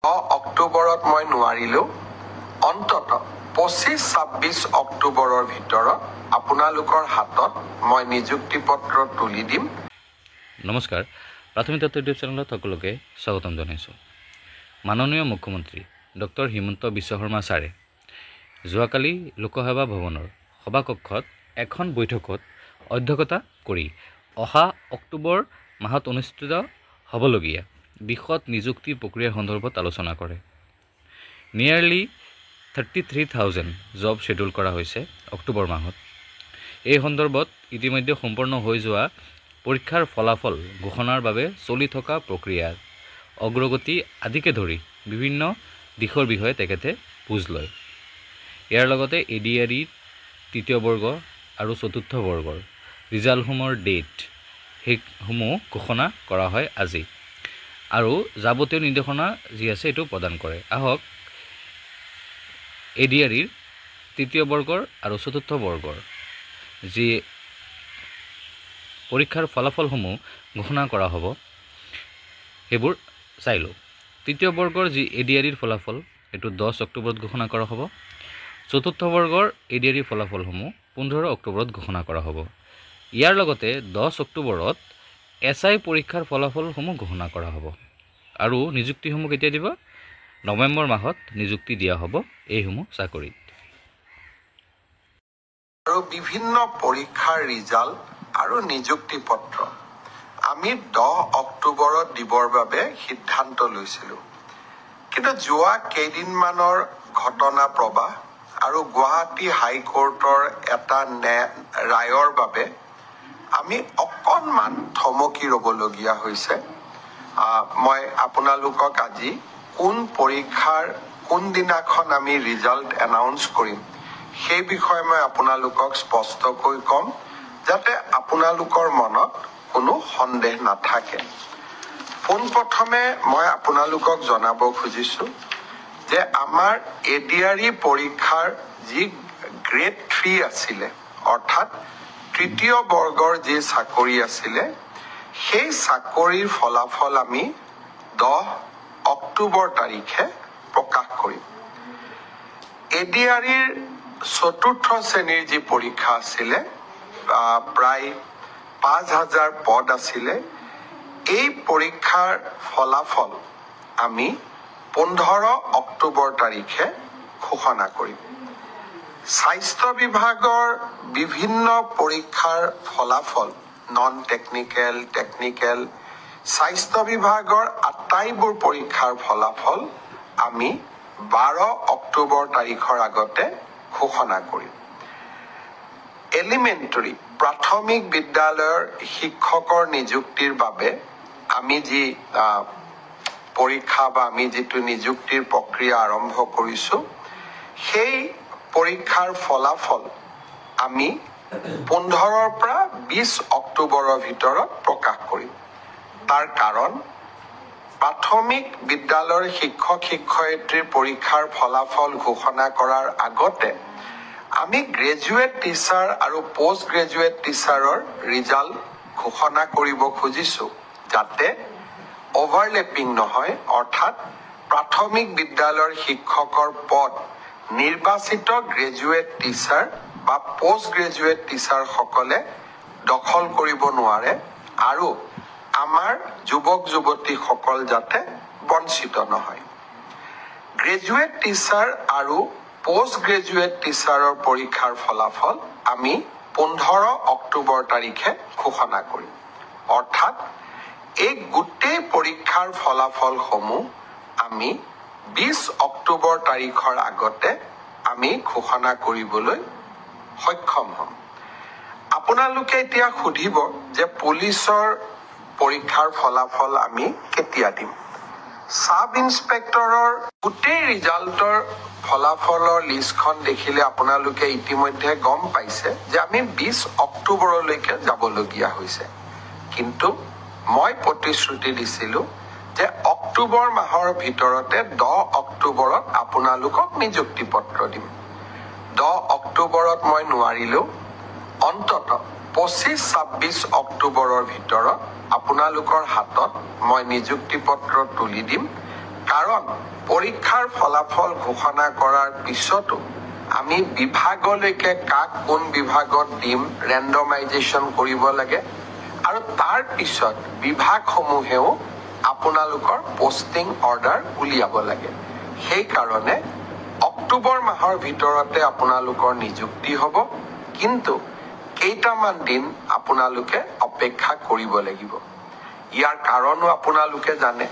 অক্টোবৰত মই নোৱাৰিলেও অন্তত 25-26 অক্টোবৰৰ ভিতৰত আপোনালোকৰ হাতত মই নিযুক্তি পত্ৰ তুলি দিম। নমস্কাৰ, প্ৰাথমিক তথ্য ইউটিউব চেনেলত সকলোকে স্বাগতম জনাইছোঁ। মাননীয় মুখ্যমন্ত্ৰী ডক্টৰ হিমন্ত বিশ্ব শৰ্মা ছাৰে যোৱাকালি লোকসেৱা ভৱনৰ সভাকক্ষত এখন বৈঠকত অধ্যক্ষতা কৰি অহা অক্টোবৰ মাহত অনুষ্ঠিত হ'বলগীয়া বিশদ নিযুক্তি প্ৰক্ৰিয়া সন্দৰ্ভত আলোচনা কৰে। নিয়াৰলি 33,000 জব শ্বেডিউল কৰা হৈছে অক্টোবৰ মাহত। এই সন্দৰ্ভত ইতিমধ্যে সম্পন্ন হৈ যোৱা পৰীক্ষাৰ ফলাফল ঘোষণাৰ বাবে চলি থকা প্ৰক্ৰিয়াৰ অগ্ৰগতি আদিকে ধৰি বিভিন্ন দিশৰ বিষয়ে তেখেতে বুজ লয়। ইয়াৰ লগতে ADRE তৃতীয় বৰ্গ আৰু চতুৰ্থ বৰ্গৰ ৰিজাল্টসমূহৰ ডেট সেইসমূহ ঘোষণা কৰা হয় আজি আৰু যাৱতীয় নিৰ্দেশনা যি আছে এইটো প্ৰদান কৰে। আহক ADREৰ তৃতীয় বৰ্গৰ আৰু চতুৰ্থ বৰ্গৰ যি পৰীক্ষাৰ ফলাফলসমূহ ঘোষণা কৰা হ'ব সেইবোৰ চাই লওঁ। তৃতীয় বৰ্গৰ যি ADREৰ ফলাফল এইটো 10 অক্টোবৰত ঘোষণা কৰা হ'ব। চতুৰ্থ বৰ্গৰ ADREৰ ফলাফলসমূহ 15 অক্টোবৰত ঘোষণা কৰা হ'ব। ইয়াৰ লগতে 10 অক্টোবৰত SI পৰীক্ষাৰ ফলাফলসমূহ ঘোষণা কৰা হ'ব আৰু নিযুক্তিসমূহ কেতিয়া দিব? নৱেম্বৰ মাহত নিযুক্তি দিয়া হ'ব এইসমূহ চাকৰিত। আৰু বিভিন্ন পৰীক্ষাৰ ৰিজাল্ট আৰু নিযুক্তি পত্ৰ আমি 10 অক্টোবৰত দিবৰ বাবে সিদ্ধান্ত লৈছিলোঁ। কিন্তু যোৱা কেইদিনমানৰ ঘটনা প্ৰবাহ আৰু গুৱাহাটী হাইকোৰ্টৰ এটা ৰায়ৰ বাবে আমি অকণমান থমকি ৰ'বলগীয়া হৈছে। মই আপোনালোকক আজি কোন পৰীক্ষাৰ কোনদিনাখন আমি ৰিজাল্ট এনাউন্স কৰিম সেই বিষয়ে মই আপোনালোকক স্পষ্টকৈ ক'ম, যাতে আপোনালোকৰ মনত কোনো সন্দেহ নাথাকে। পোনপ্ৰথমে মই আপোনালোকক জনাব খুজিছোঁ যে আমাৰ ADRE পৰীক্ষাৰ যি গ্ৰেড 3 আছিলে, অৰ্থাৎ তৃতীয় বৰ্গৰ যি চাকৰি আছিলে, সেই চাকৰিৰ ফলাফল আমি 10 অক্টোবৰ তাৰিখে প্ৰকাশ কৰিম। ADREৰ চতুৰ্থ শ্ৰেণীৰ যি পৰীক্ষা আছিলে, প্ৰায় 5,000 পদ আছিলে, এই পৰীক্ষাৰ ফলাফল আমি 15 অক্টোবৰ তাৰিখে ঘোষণা কৰিম। স্বাস্থ্য বিভাগৰ বিভিন্ন পৰীক্ষাৰ ফলাফল, নন টেকনিকেল, টেকনিকেল, স্বাস্থ্য বিভাগৰ আটাইবোৰ পৰীক্ষাৰ ফলাফল আমি 12 অক্টোবৰ তাৰিখৰ আগতে ঘোষণা কৰিম। এলিমেণ্টাৰী প্ৰাথমিক বিদ্যালয়ৰ শিক্ষকৰ নিযুক্তিৰ বাবে আমি যি পৰীক্ষা বা আমি যিটো নিযুক্তিৰ প্ৰক্ৰিয়া আৰম্ভ কৰিছোঁ, সেই পৰীক্ষাৰ ফলাফল আমি 15 পৰা 20 অক্টোবৰৰ ভিতৰত প্ৰকাশ কৰিম। তাৰ কাৰণ প্ৰাথমিক বিদ্যালয়ৰ শিক্ষক শিক্ষয়িত্ৰীৰ পৰীক্ষাৰ ফলাফল ঘোষণা কৰাৰ আগতে আমি গ্ৰেজুৱেট টিচাৰ আৰু পোষ্ট গ্ৰেজুৱেট টিচাৰৰ ৰিজাল্ট ঘোষণা কৰিব খুজিছোঁ, যাতে অভাৰলেপিং নহয়, অৰ্থাৎ প্ৰাথমিক বিদ্যালয়ৰ শিক্ষকৰ পদ নিৰ্বাচিত গ্ৰেজুৱেট টিচাৰ বা পোষ্ট গ্ৰেজুৱেট টিচাৰসকলে দখল কৰিব নোৱাৰে আৰু আমাৰ যুৱক যুৱতীসকল যাতে বঞ্চিত নহয়। গ্ৰেজুৱেট টিচাৰ আৰু পোষ্ট গ্ৰেজুৱেট টিচাৰৰ পৰীক্ষাৰ ফলাফল আমি 15 অক্টোবৰ তাৰিখে ঘোষণা কৰিম। অৰ্থাৎ এই গোটেই পৰীক্ষাৰ ফলাফলসমূহ আমি 20 অক্টোবৰ তাৰিখৰ আগতে আমি ঘোষণা কৰিবলৈ সক্ষম হ'ম। আপোনালোকে এতিয়া সুধিব যে পুলিচৰ পৰীক্ষাৰ ফলাফল আমি কেতিয়া দিম? সাব ইন্সপেক্টৰৰ গোটেই ৰিজাল্টৰ ফলাফলৰ লিষ্টখন দেখিলে আপোনালোকে ইতিমধ্যে গম পাইছে যে আমি 20 অক্টোবৰলৈকে যাবলগীয়া হৈছে। কিন্তু মই প্ৰতিশ্ৰুতি দিছিলোঁ যে অক্টোবৰ মাহৰ ভিতৰতে 10 অক্টোবৰত আপোনালোকক নিযুক্তি পত্ৰ দিম। 10 অক্টোবৰত মই নোৱাৰিলেও অন্তত 25-26 অক্টোবৰৰ ভিতৰত আপোনালোকৰ হাতত মই নিযুক্তি পত্ৰ তুলি দিম। কাৰণ পৰীক্ষাৰ ফলাফল ঘোষণা কৰাৰ পিছতো আমি বিভাগলৈকে কাক কোন বিভাগত দিম ৰেণ্ডমাইজেশ্যন কৰিব লাগে আৰু তাৰ পিছত বিভাগসমূহেও আপোনালোকৰ পোষ্টিং অৰ্ডাৰ উলিয়াব লাগে সেইকাৰণে অক্টোবৰ মাহৰ ভিতৰতে আপোনালোকৰ নিযুক্তি হ'ব কিন্তু কেইটামান দিন আপোনালোকে অপেক্ষা কৰিব লাগিব ইয়াৰ কাৰণো আপোনালোকে জানে